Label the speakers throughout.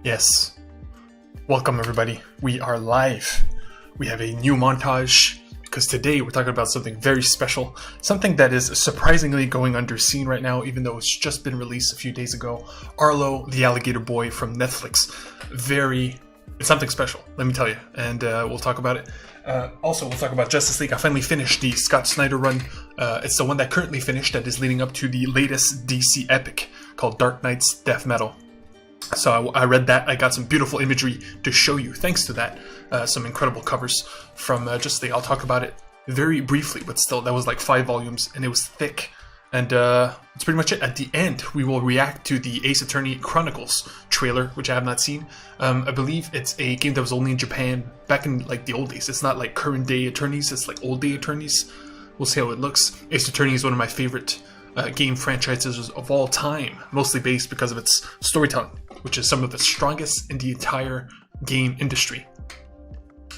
Speaker 1: Yes. Welcome everybody. We are live. We have a new montage because today we're talking about something very special. Something that is surprisingly going underseen right now, even though it's just been released a few days ago. Arlo the Alligator Boy from Netflix. It's something special, let me tell you. And we'll talk about it. Also, we'll talk about Justice League. I finally finished the Scott Snyder run. It's the one that currently finished that is leading up to the latest DC epic called Dark Knight's Death Metal. So I read that. I got some beautiful imagery to show you thanks to that. Some incredible covers from Justice League. I'll talk about it very briefly, but still, that was like 5 volumes and it was thick. And that's pretty much it. At the end, we will react to the Ace Attorney Chronicles trailer, which I have not seen. I believe it's a game that was only in Japan back in like the old days. It's not like current day attorneys, it's like old day attorneys. We'll see how it looks. Ace Attorney is one of my favorite game franchises of all time, mostly based because of its storytelling, which is some of the strongest in the entire game industry.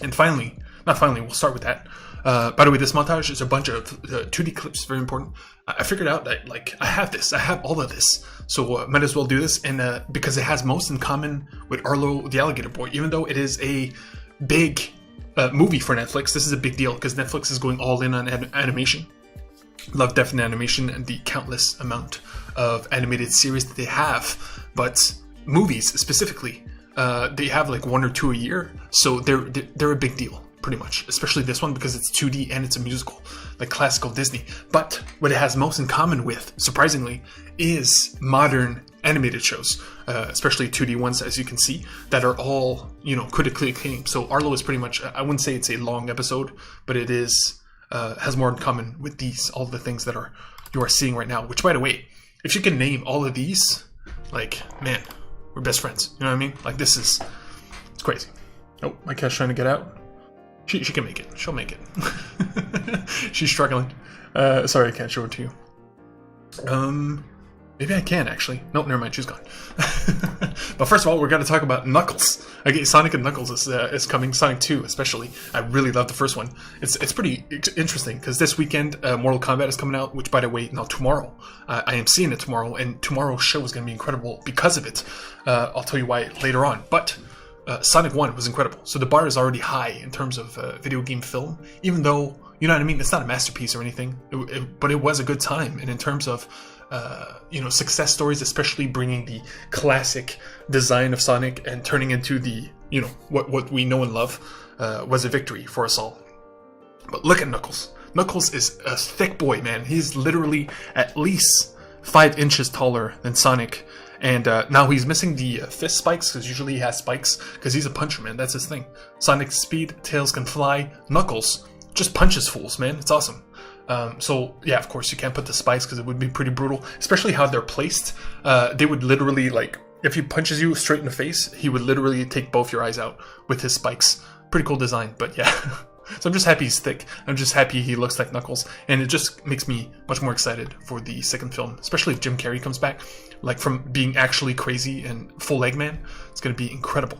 Speaker 1: And we'll start with that. By the way, this montage is a bunch of 2D clips, very important. I figured out that I have all of this, so might as well do this, and because it has most in common with Arlo the Alligator Boy, even though it is a big movie for Netflix. This is a big deal because Netflix is going all in on animation. Love definite animation and the countless amount of animated series that they have, but movies specifically, they have like 1 or 2 a year, so they're a big deal, pretty much. Especially this one because it's 2D and it's a musical, like classical Disney. But what it has most in common with, surprisingly, is modern animated shows, especially 2D ones, as you can see, that are all critically acclaimed. So Arlo is pretty much, I wouldn't say it's a long episode, but it is. Has more in common with all the things that you are seeing right now. Which, by the way, if you can name all of these, man, we're best friends. You know what I mean? It's crazy. Oh, my cat's trying to get out. She can make it. She'll make it. She's struggling. Sorry, I can't show it to you. Maybe I can, actually. Nope, never mind. She's gone. But first of all, we're going to talk about Knuckles. Okay, Sonic and Knuckles is coming. Sonic 2, especially. I really love the first one. It's pretty interesting, because this weekend, Mortal Kombat is coming out, which, by the way, tomorrow. I am seeing it tomorrow, and tomorrow's show is going to be incredible because of it. I'll tell you why later on. But Sonic 1 was incredible. So the bar is already high in terms of video game film, even though, you know what I mean? It's not a masterpiece or anything, but it was a good time. And in terms of success stories, especially bringing the classic design of Sonic and turning into the, what we know and love, was a victory for us all. But look at Knuckles. Knuckles is a thick boy, man. He's literally at least 5 inches taller than Sonic. And now he's missing the fist spikes, because usually he has spikes, because he's a puncher, man. That's his thing. Sonic's speed, Tails can fly. Knuckles just punches fools, man. It's awesome. So yeah, of course you can't put the spikes because it would be pretty brutal, especially how they're placed. They would literally, if he punches you straight in the face, he would literally take both your eyes out with his spikes. Pretty cool design, but yeah. So I'm just happy he's thick. I'm just happy he looks like Knuckles, and it just makes me much more excited for the second film, especially if Jim Carrey comes back, from being actually crazy and full Eggman. It's going to be incredible.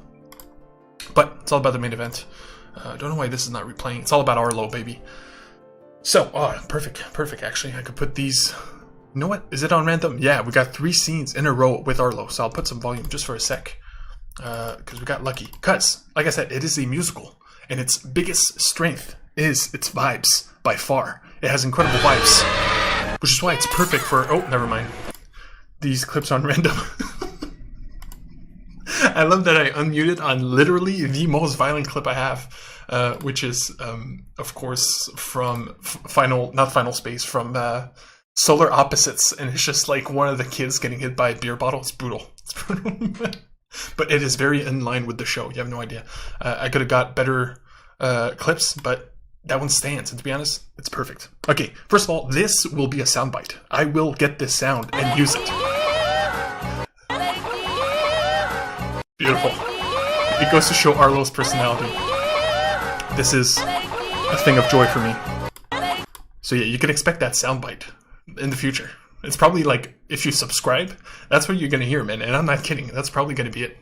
Speaker 1: But it's all about the main event. I don't know why this is not replaying. It's all about Arlo, baby. So, perfect, actually. I could put these... You know what? Is it on random? Yeah, we got 3 scenes in a row with Arlo, so I'll put some volume just for a sec. Because we got lucky. Because, like I said, it is a musical, and its biggest strength is its vibes, by far. It has incredible vibes, which is why it's perfect for... Oh, never mind. These clips on random. I love that I unmuted on literally the most violent clip I have, which is, of course, from Final Space, from Solar Opposites, and it's just one of the kids getting hit by a beer bottle. It's brutal. But it is very in line with the show. You have no idea. I could have got better clips, but that one stands, and to be honest, it's perfect. Okay, first of all, this will be a soundbite. I will get this sound and use it. Beautiful. It goes to show Arlo's personality. This is a thing of joy for me. So yeah, you can expect that soundbite in the future. It's probably if you subscribe, that's what you're going to hear, man. And I'm not kidding. That's probably going to be it.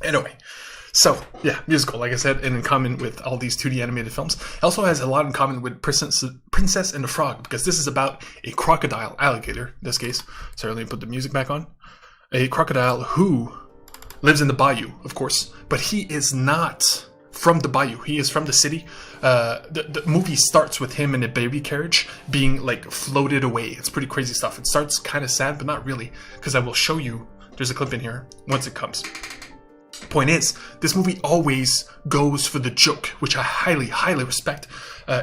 Speaker 1: Anyway, so yeah, musical, like I said, and in common with all these 2D animated films. It also has a lot in common with Princess and the Frog, because this is about a crocodile alligator, in this case. Sorry, let me put the music back on. A crocodile who lives in the bayou, of course, but he is not from the bayou. He is from the city. The movie starts with him in a baby carriage being like floated away. It's pretty crazy stuff. It starts kind of sad, but not really, because I will show you. There's a clip in here once it comes. Point is, this movie always goes for the joke, which I highly respect.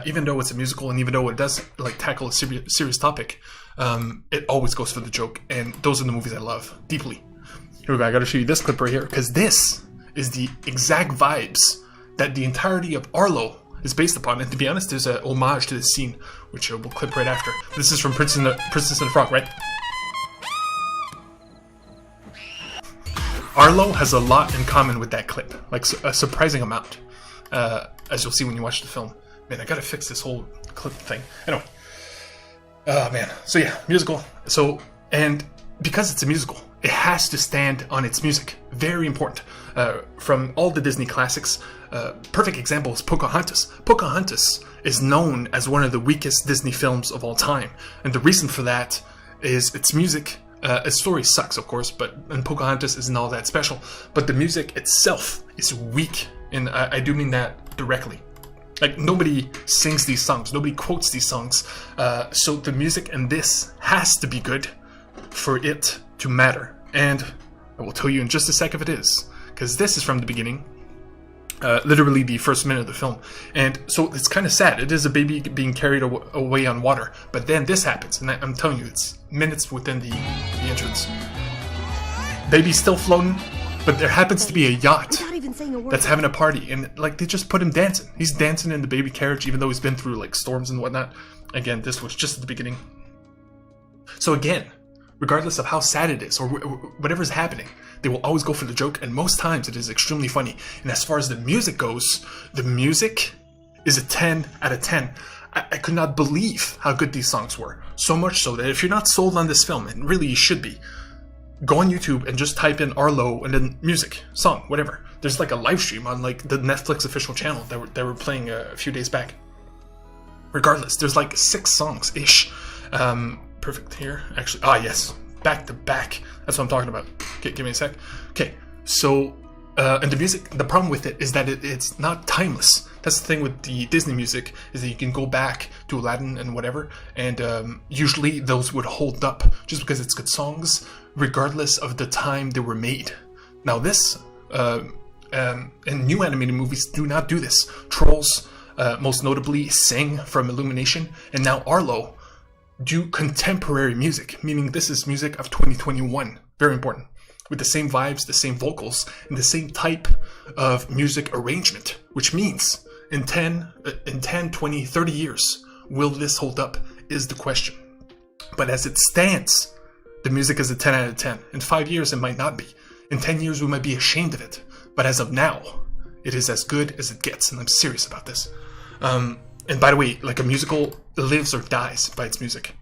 Speaker 1: Even though it's a musical and even though it does like tackle a serious topic, it always goes for the joke, and those are the movies I love deeply. Here we go. I gotta show you this clip right here, because this is the exact vibes that the entirety of Arlo is based upon. And to be honest, there's a homage to this scene, which we'll clip right after. This is from Princess and the Frog, right? Arlo has a lot in common with that clip, like a surprising amount, as you'll see when you watch the film. Man, I gotta fix this whole clip thing. Anyway, oh man. So yeah, musical. So, and because it's a musical, it has to stand on its music. Very important. From all the Disney classics, perfect example is Pocahontas. Pocahontas is known as one of the weakest Disney films of all time, and the reason for that is its music. Its story sucks, of course, and Pocahontas isn't all that special, but the music itself is weak, and I do mean that directly. Like, nobody sings these songs, nobody quotes these songs, so the music in this has to be good for it to matter, and I will tell you in just a sec if it is, because this is from the beginning, literally the first minute of the film, and so it's kind of sad. It is a baby being carried away on water, but then this happens, and I'm telling you, it's minutes within the entrance. Baby's still floating, but there happens to be a yacht that's having a party, and like they just put him dancing. He's dancing in the baby carriage, even though he's been through like storms and whatnot. Again, this was just at the beginning. So again, regardless of how sad it is or whatever's happening, they will always go for the joke, and most times it is extremely funny. And as far as the music goes, the music is a 10 out of 10. I could not believe how good these songs were. So much so that if you're not sold on this film, and really you should be, go on YouTube and just type in Arlo and then music, song, whatever. There's like a live stream on like the Netflix official channel that were playing a few days back. Regardless, there's like 6 songs-ish. Perfect here, actually. Ah, yes, back to back. That's what I'm talking about. Okay, give me a sec. Okay, so and the music, the problem with it is that it's not timeless. That's the thing with the Disney music, is that you can go back to Aladdin and whatever, and usually those would hold up just because it's good songs, regardless of the time they were made. Now this, and new animated movies do not do this. Trolls, most notably, Sing from Illumination, and now Arlo do contemporary music, meaning this is music of 2021. Very important. With the same vibes, the same vocals, and the same type of music arrangement, which means in 10, 20, 30 years, will this hold up is the question. But as it stands, the music is a 10 out of 10. In 5 years, it might not be. In 10 years, we might be ashamed of it. But as of now, it is as good as it gets, and I'm serious about this. And by the way, like a musical lives or dies by its music.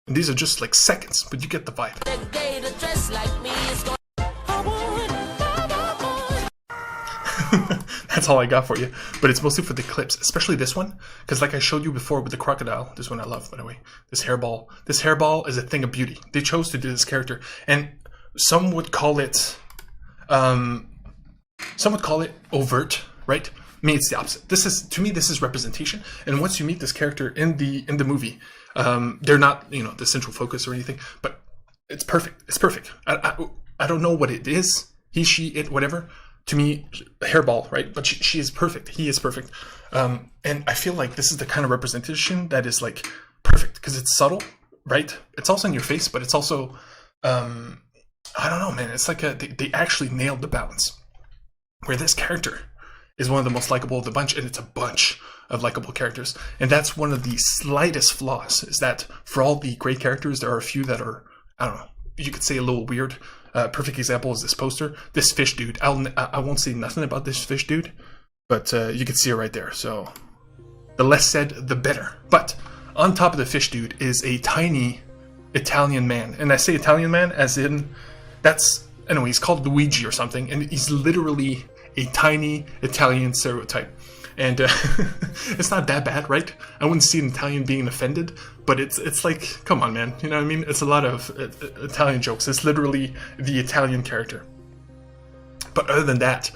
Speaker 1: And these are just like seconds, but you get the vibe. That's all I got for you. But it's mostly for the clips, especially this one, because like I showed you before with the crocodile, this one I love, by the way, this hairball. This hairball is a thing of beauty. They chose to do this character, and some would call it overt, right? Me, it's the opposite. This is, to me, this is representation. And once you meet this character in the movie, they're not, the central focus or anything, but it's perfect. It's perfect. I don't know what it is. He, she, it, whatever. To me, hairball, right? But she is perfect. He is perfect. And I feel like this is the kind of representation that is like perfect because it's subtle, right? It's also in your face, but it's also, I don't know, man. It's like they actually nailed the balance. Where this character is one of the most likable of the bunch, and it's a bunch of likable characters. And that's one of the slightest flaws, is that for all the great characters, there are a few that are, I don't know, you could say a little weird. Perfect example is this poster, this fish dude. I won't say nothing about this fish dude, but you can see it right there. So the less said, the better. But on top of the fish dude is a tiny Italian man. And I say Italian man as in, anyway, he's called Luigi or something, and he's literally a tiny Italian stereotype. And it's not that bad, right? I wouldn't see an Italian being offended, but it's like, come on, man. You know what I mean? It's a lot of Italian jokes. It's literally the Italian character. But other than that,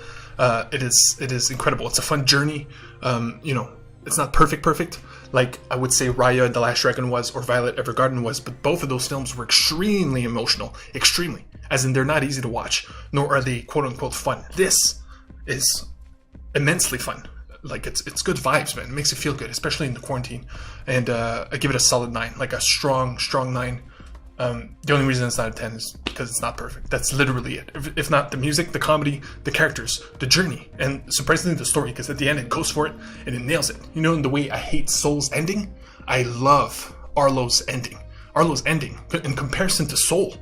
Speaker 1: it is incredible. It's a fun journey. You know, it's not perfect, like I would say Raya and the Last Dragon was, or Violet Evergarden was, but both of those films were extremely emotional. Extremely. As in, they're not easy to watch, nor are they quote-unquote fun. This is immensely fun. Like, it's good vibes, man. It makes you feel good, especially in the quarantine. And I give it a solid 9, like a strong 9. The only reason it's not a 10 is because it's not perfect. That's literally it. If not the music, the comedy, the characters, the journey, and surprisingly the story, because at the end it goes for it and it nails it. You know, in the way I hate Soul's ending, I love Arlo's ending. Arlo's ending, in comparison to Soul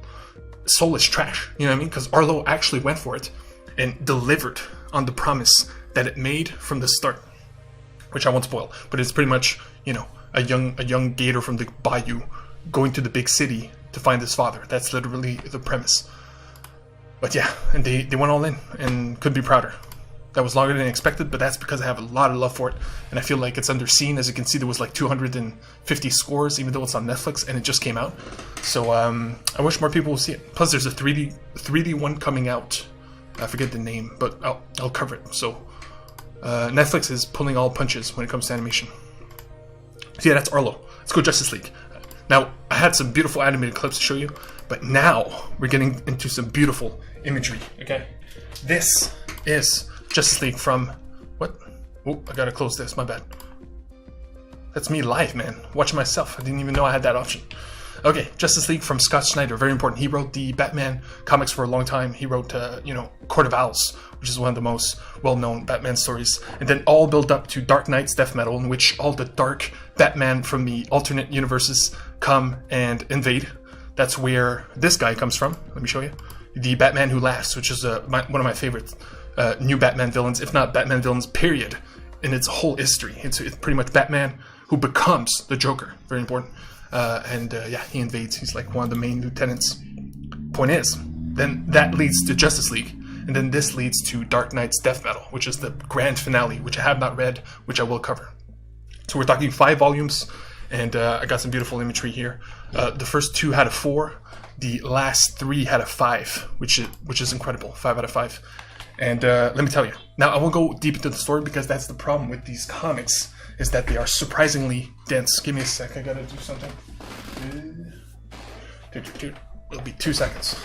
Speaker 1: is trash. You know what I mean? Because Arlo actually went for it and delivered on the promise that it made from the start, which I won't spoil, but it's pretty much, you know, a young gator from the bayou going to the big city to find his father. That's literally the premise. But yeah, and they went all in and couldn't be prouder. That was longer than expected, but that's because I have a lot of love for it, and I feel like it's underseen. As you can see, there was like 250 scores, even though it's on Netflix and it just came out. So I wish more people will see it. Plus, there's a 3D one coming out. I forget the name, but I'll cover it. So Netflix is pulling all punches when it comes to animation. So yeah, that's Arlo. Let's go Justice League. Now, I had some beautiful animated clips to show you, but now we're getting into some beautiful imagery, okay? This is Justice League from... What? Oh, I gotta close this, my bad. That's me live, man. Watching myself. I didn't even know I had that option. Okay, Justice League from Scott Snyder, very important. He wrote the Batman comics for a long time. He wrote, you know, Court of Owls, which is one of the most well-known Batman stories. And then all build up to Dark Knight's Death Metal, in which all the dark Batman from the alternate universes come and invade. That's where this guy comes from. Let me show you. The Batman Who Laughs, which is one of my favorite new Batman villains, if not Batman villains, period, in its whole history. It's pretty much Batman who becomes the Joker. Very important. Yeah, he invades. He's like one of the main lieutenants. Point is, then that leads to Justice League, and then this leads to Dark Knight's Death Metal, which is the grand finale, which I have not read, which I will cover. So we're talking 5 volumes, and I got some beautiful imagery here. The first 2 had a 4, the last 3 had a 5, which is incredible. 5 out of 5. And let me tell you, now I won't go deep into the story because that's the problem with these comics, is that they are surprisingly dense. Give me a sec, I gotta do something. It'll be 2 seconds.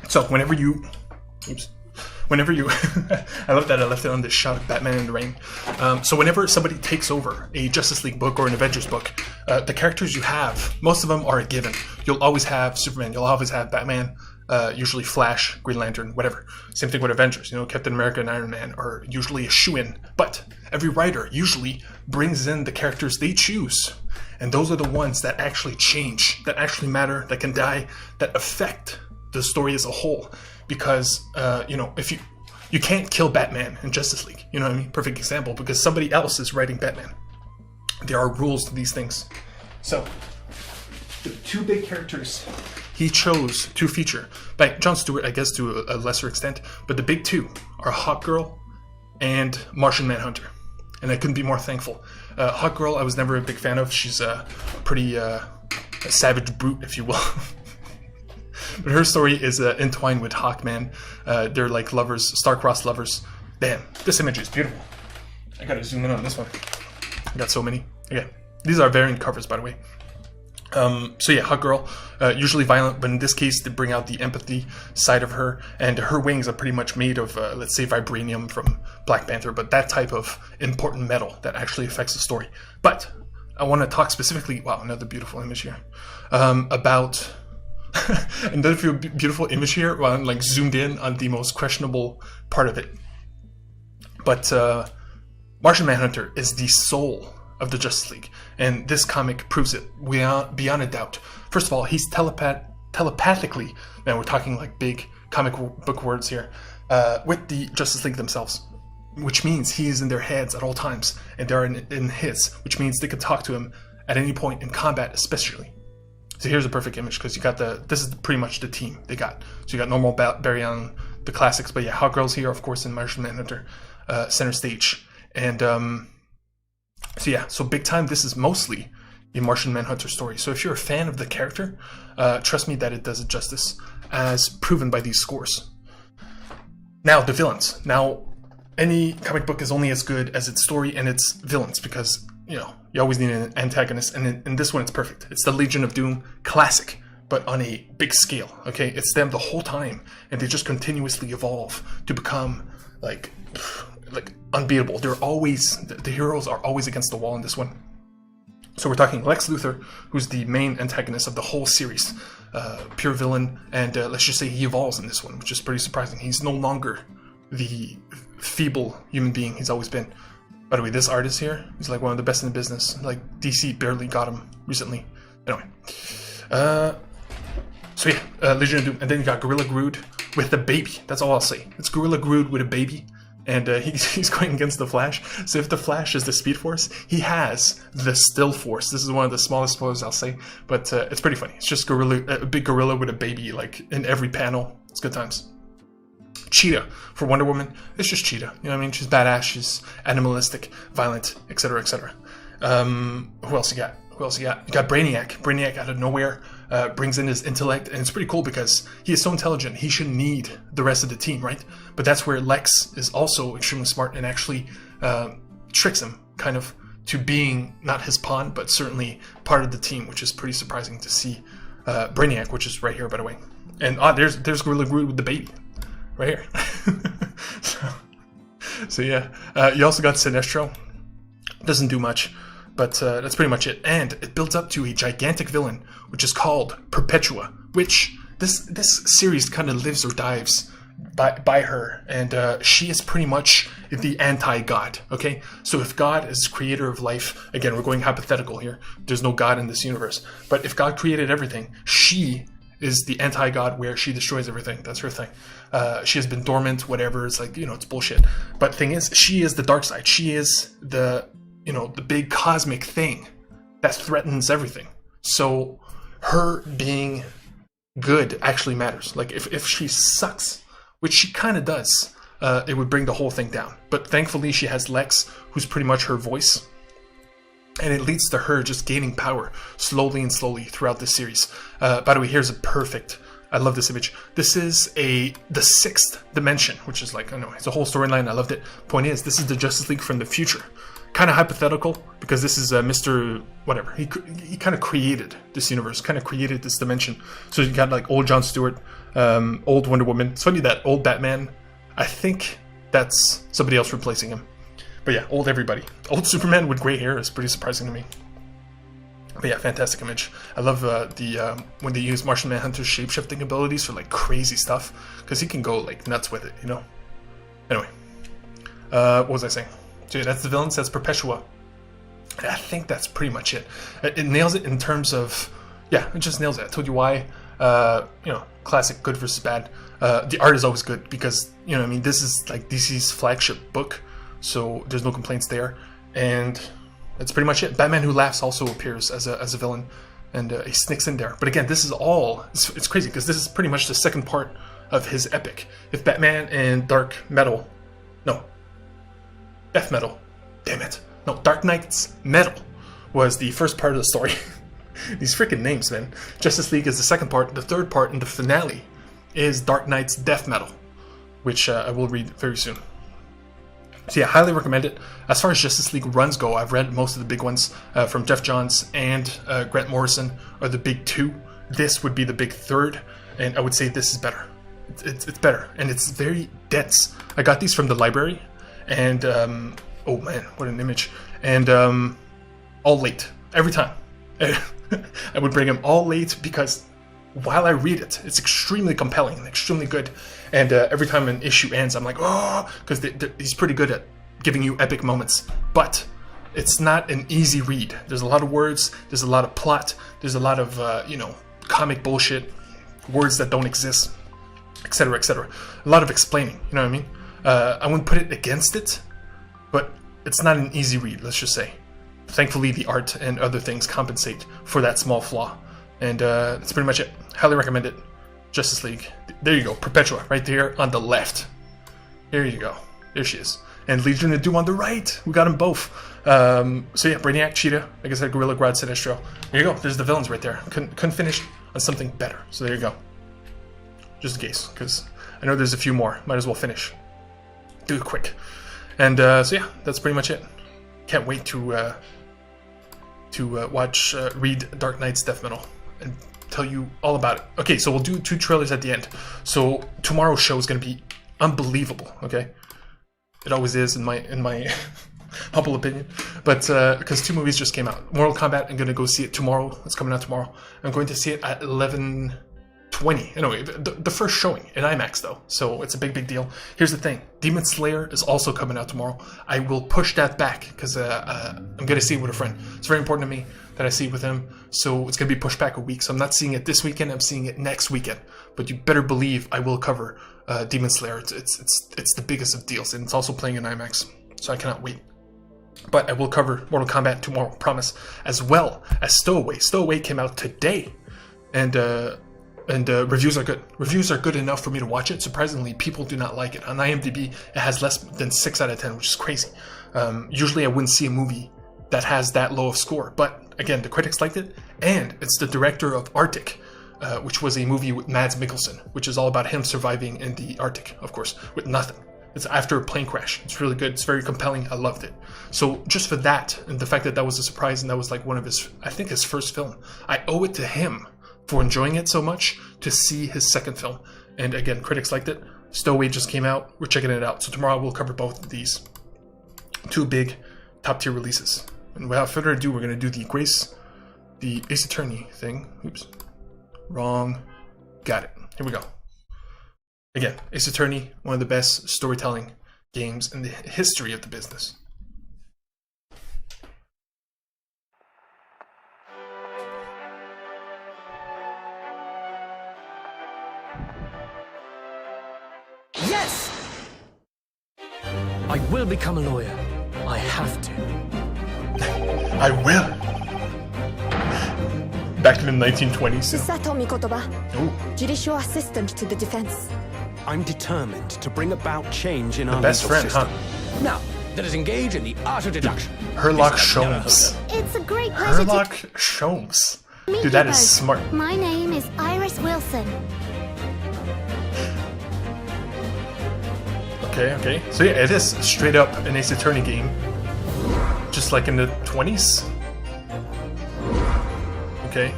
Speaker 1: So whenever you, I love that I left it on this shot of Batman in the rain. So whenever somebody takes over a Justice League book or an Avengers book, the characters you have, most of them are a given. You'll always have Superman, you'll always have Batman, usually Flash, Green Lantern, whatever. Same thing with Avengers, you know, Captain America and Iron Man are usually a shoo-in. But every writer usually brings in the characters they choose. And those are the ones that actually change, that actually matter, that can die, that affect the story as a whole. Because, you know, if you can't kill Batman in Justice League, you know what I mean? Perfect example, because somebody else is writing Batman. There are rules to these things. So, the 2 big characters he chose to feature, by Jon Stewart, I guess, to a lesser extent, but the big 2 are Hawkgirl and Martian Manhunter. And I couldn't be more thankful. Hawkgirl, I was never a big fan of. She's a pretty a savage brute, if you will. But her story is entwined with Hawkman. They're like lovers, star-crossed lovers. Damn, this image is beautiful. I gotta zoom in on this one. I got so many. Okay, these are variant covers, by the way. So yeah, Hawkgirl, usually violent, but in this case they bring out the empathy side of her, and her wings are pretty much made of, let's say, vibranium from Black Panther, but that type of important metal that actually affects the story. But I want to talk specifically, wow, another beautiful image here, about another beautiful image here, while I'm like zoomed in on the most questionable part of it. But Martian Manhunter is the soul of the Justice League, and this comic proves it beyond a doubt. First of all, he's telepathically, man, we're talking like big comic book words here, with the Justice League themselves, which means he is in their heads at all times, and they're in his, which means they can talk to him at any point in combat, especially. So here's a perfect image, because you got this is pretty much the team they got. So you got normal Barry on the classics, but yeah, Hawkgirl's here, of course, in Martian Manhunter, center stage. And so yeah, so big time, this is mostly a Martian Manhunter story. So if you're a fan of the character, trust me that it does it justice, as proven by these scores. Now, the villains. Now, any comic book is only as good as its story and its villains, because, you always need an antagonist, and in this one it's perfect. It's the Legion of Doom classic, but on a big scale, okay? It's them the whole time, and they just continuously evolve to become, like unbeatable. They're always, the heroes are always against the wall in this one. So we're talking Lex Luthor, who's the main antagonist of the whole series. Pure villain, and let's just say he evolves in this one, which is pretty surprising. He's no longer the feeble human being he's always been. By the way, this artist here, he's like one of the best in the business. Like, DC barely got him recently. Anyway. So yeah, Legion of Doom. And then you got Gorilla Grodd with the baby. That's all I'll say. It's Gorilla Grodd with a baby. And he's going against the Flash. So if the Flash is the Speed Force, he has the Still Force. This is one of the smallest spoilers I'll say, but it's pretty funny. It's just a big gorilla with a baby, like, in every panel. It's good times. Cheetah for Wonder Woman. It's just Cheetah. You know what I mean? She's badass. She's animalistic, violent, etc., etc. Who else you got? You got Brainiac. Brainiac out of nowhere brings in his intellect, and it's pretty cool because he is so intelligent, he shouldn't need the rest of the team, right? But that's where Lex is also extremely smart and actually tricks him, kind of, to being not his pawn, but certainly part of the team, which is pretty surprising to see. Brainiac, which is right here, by the way. And there's Gorilla Grodd with the baby. Right here. so yeah. You also got Sinestro. Doesn't do much, but that's pretty much it. And it builds up to a gigantic villain, which is called Perpetua, which this series kind of lives or dives by her. And she is pretty much the anti-God, okay? So if God is creator of life, again, we're going hypothetical here. There's no God in this universe. But if God created everything, she is the anti-God, where she destroys everything. That's her thing. She has been dormant, whatever. It's like, it's bullshit. But the thing is, she is the dark side. She is the big cosmic thing that threatens everything. So her being good actually matters. Like, if she sucks, which she kind of does, it would bring the whole thing down. But thankfully, she has Lex, who's pretty much her voice. And it leads to her just gaining power slowly and slowly throughout this series. By the way, here's a perfect, I love this image. This is the sixth dimension, which is like, I don't know, it's a whole storyline. I loved it. Point is, this is the Justice League from the future. Kind of hypothetical, because this is Mr. whatever. He kind of created this universe, kind of created this dimension. So you got like old Jon Stewart, old Wonder Woman. It's funny that old Batman, I think that's somebody else replacing him. But yeah, old everybody. Old Superman with gray hair is pretty surprising to me. But yeah, fantastic image. I love when they use Martian Manhunter's shape-shifting abilities for like crazy stuff, because he can go like nuts with it, Anyway, what was I saying? So yeah, that's the villains. That's Perpetua. I think that's pretty much it. It nails it in terms of, yeah, it just nails it. I told you why. Classic good versus bad. The art is always good because this is like DC's flagship book. So there's no complaints there, and that's pretty much it. Batman Who Laughs also appears as a villain, and he sneaks in there. But again, this is all, it's crazy because this is pretty much the second part of his epic. If Batman and Death Metal, Dark Knight's Metal was the first part of the story. These freaking names, man. Justice League is the second part. The third part and the finale is Dark Knight's Death Metal, which I will read very soon. So yeah, highly recommend it. As far as Justice League runs go, I've read most of the big ones from Jeff Johns and Grant Morrison are the big two. This would be the big third, and I would say this is better. It's better, and it's very dense. I got these from the library, and oh man, what an image. And all late, every time. I would bring them all late because while I read it, it's extremely compelling and extremely good. And every time an issue ends, I'm like, oh, because he's pretty good at giving you epic moments. But it's not an easy read. There's a lot of words. There's a lot of plot. There's a lot of, comic bullshit, words that don't exist, etc., etc. A lot of explaining, you know what I mean? I wouldn't put it against it, but it's not an easy read, let's just say. Thankfully, the art and other things compensate for that small flaw. And that's pretty much it. Highly recommend it. Justice League. There you go. Perpetua, right there on the left. There you go. There she is. And Legion of Doom on the right. We got them both. So yeah, Brainiac, Cheetah, like I said, Gorilla, Grodd, Sinestro. There you go. There's the villains right there. Couldn't finish on something better. So there you go. Just in case, because I know there's a few more. Might as well finish. Do it quick. And so yeah, that's pretty much it. Can't wait to read Dark Knight's Death Metal and tell you all about it. Okay, so we'll do 2 trailers at the end. So tomorrow's show is going to be unbelievable. Okay, it always is in my humble opinion. But because 2 movies just came out, Mortal Kombat, I'm going to go see it tomorrow. It's coming out tomorrow. I'm going to see it at 11:20. Anyway, the first showing in IMAX though, so it's a big deal. Here's the thing: Demon Slayer is also coming out tomorrow. I will push that back because I'm gonna see it with a friend. It's very important to me that I see it with him, so it's gonna be pushed back a week. So I'm not seeing it this weekend. I'm seeing it next weekend. But you better believe I will cover Demon Slayer. It's the biggest of deals, and it's also playing in IMAX, so I cannot wait. But I will cover Mortal Kombat tomorrow, promise, as well as Stowaway. Stowaway came out today, and reviews are good. Reviews are good enough for me to watch it. Surprisingly, people do not like it. On IMDb, it has less than 6 out of 10, which is crazy. Usually I wouldn't see a movie that has that low of score. But again, the critics liked it. And it's the director of Arctic, which was a movie with Mads Mikkelsen, which is all about him surviving in the Arctic, of course, with nothing. It's after a plane crash. It's really good. It's very compelling. I loved it. So just for that, and the fact that that was a surprise, and that was like one of his, I think his first film, I owe it to him for enjoying it so much to see his second film. And again, critics liked it. Stowaway just came out. We're checking it out. So tomorrow we'll cover both of these 2 big top tier releases. And without further ado, we're going to do the Ace Attorney thing. Oops. Wrong. Got it. Here we go. Again, Ace Attorney, one of the best storytelling games in the history of the business.
Speaker 2: Yes! I will become a lawyer. I have to.
Speaker 1: I will. Back in the 1920s. Ooh.
Speaker 3: Judicial assistant to the defense.
Speaker 2: I'm determined to bring about change in our
Speaker 1: Best
Speaker 2: legal
Speaker 1: friend,
Speaker 2: system.
Speaker 1: huh?
Speaker 2: Now, let us engage in the art of deduction.
Speaker 1: Herlock Sholmes.
Speaker 3: It's a great pleasure
Speaker 1: Herlock Sholmes.
Speaker 3: to meet
Speaker 1: Dude, that
Speaker 3: you
Speaker 1: is
Speaker 3: both.
Speaker 1: smart.
Speaker 3: My name is Iris Wilson.
Speaker 1: Okay. So yeah, it is straight up an Ace Attorney game. Just like in the 20s. Okay.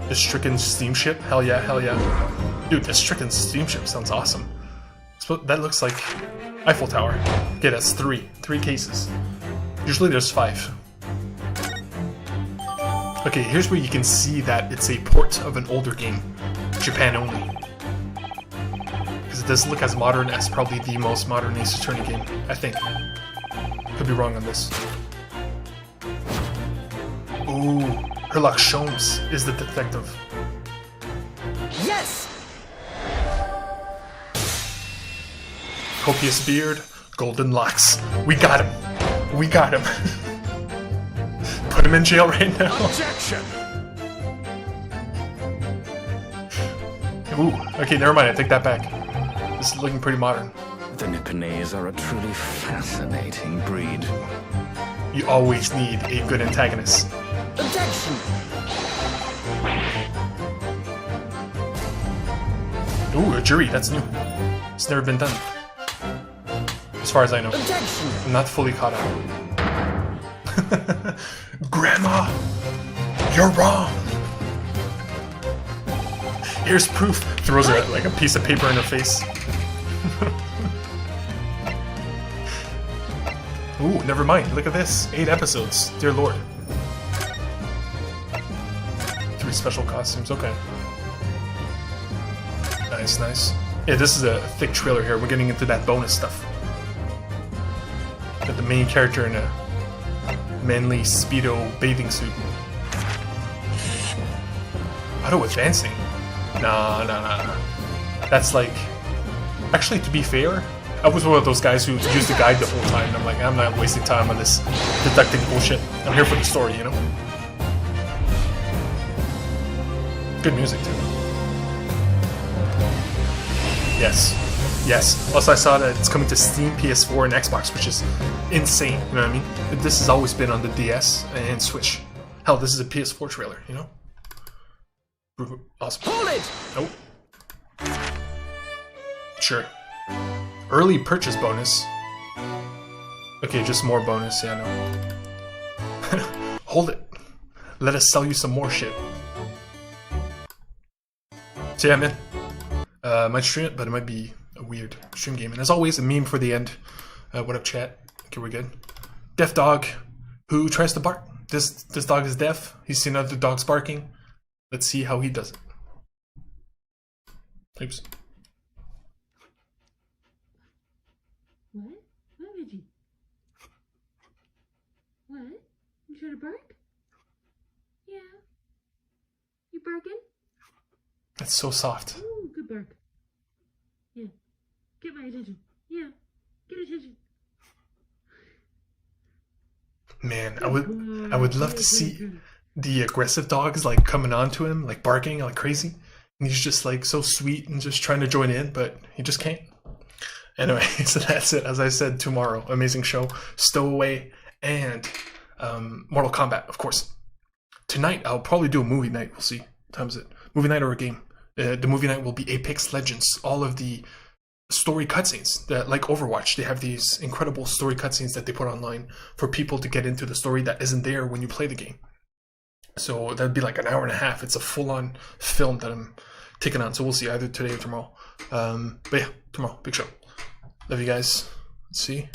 Speaker 1: The Stricken Steamship. Hell yeah. Dude, the Stricken Steamship sounds awesome. So that looks like Eiffel Tower. Okay, that's 3 cases. Usually there's 5. Okay, here's where you can see that it's a port of an older game. Japan only. Because it doesn't look as modern as probably the most modern Ace Attorney game, I think. Could be wrong on this. Ooh, Herlock Sholmes is the detective.
Speaker 2: Yes!
Speaker 1: Copious beard, golden locks. We got him. Put him in jail right now.
Speaker 2: Objection!
Speaker 1: Ooh, okay, never mind, I take that back. This is looking pretty modern.
Speaker 2: The Nipponese are a truly fascinating breed.
Speaker 1: You always need a good antagonist.
Speaker 2: Objection!
Speaker 1: Ooh, a jury, that's new. It's never been done. As far as I know.
Speaker 2: Objection!
Speaker 1: I'm not fully caught up. Grandma, you're wrong. Here's proof. Throws her like a piece of paper in her face. Ooh, never mind. Look at this. 8 episodes. Dear Lord. 3 special costumes. Okay. Nice. Yeah, this is a thick trailer here. We're getting into that bonus stuff. Got the main character in a manly Speedo bathing suit. Auto advancing? Nah. That's like... Actually, to be fair, I was one of those guys who used the guide the whole time. I'm like, I'm not wasting time on this deducting bullshit. I'm here for the story, you know? Good music, too. Yes. Yes. Also, I saw that it's coming to Steam, PS4, and Xbox, which is insane. You know what I mean? This has always been on the DS and Switch. Hell, this is a PS4 trailer, you know? Awesome.
Speaker 2: Hold it!
Speaker 1: Nope. Sure. Early purchase bonus. Okay, just more bonus. Yeah, no. Hold it. Let us sell you some more shit. So yeah, man. Might stream it, but it might be a weird stream game. And as always, a meme for the end. What up, chat? Okay, we're good. Deaf dog who tries to bark. This dog is deaf. He's seen other dogs barking. Let's see how he does it. Oops.
Speaker 4: What? What did you? What? You trying to bark? Yeah. You barking?
Speaker 1: That's so soft.
Speaker 4: Ooh, good bark. Yeah. Get my attention. Yeah. Get attention.
Speaker 1: Man, I would love to see the aggressive dogs like coming on to him, like barking like crazy. And he's just like so sweet and just trying to join in, but he just can't. Anyway, so that's it. As I said, tomorrow, amazing show, Stowaway, and Mortal Kombat, of course. Tonight, I'll probably do a movie night. We'll see. What time is it? Movie night or a game? The movie night will be Apex Legends. All of the story cutscenes that, like Overwatch, they have these incredible story cutscenes that they put online for people to get into the story that isn't there when you play the game. So that'd be like an hour and a half. It's a full-on film that I'm taking on. So we'll see either today or tomorrow. But yeah, tomorrow, big show. Love you guys. Let's see.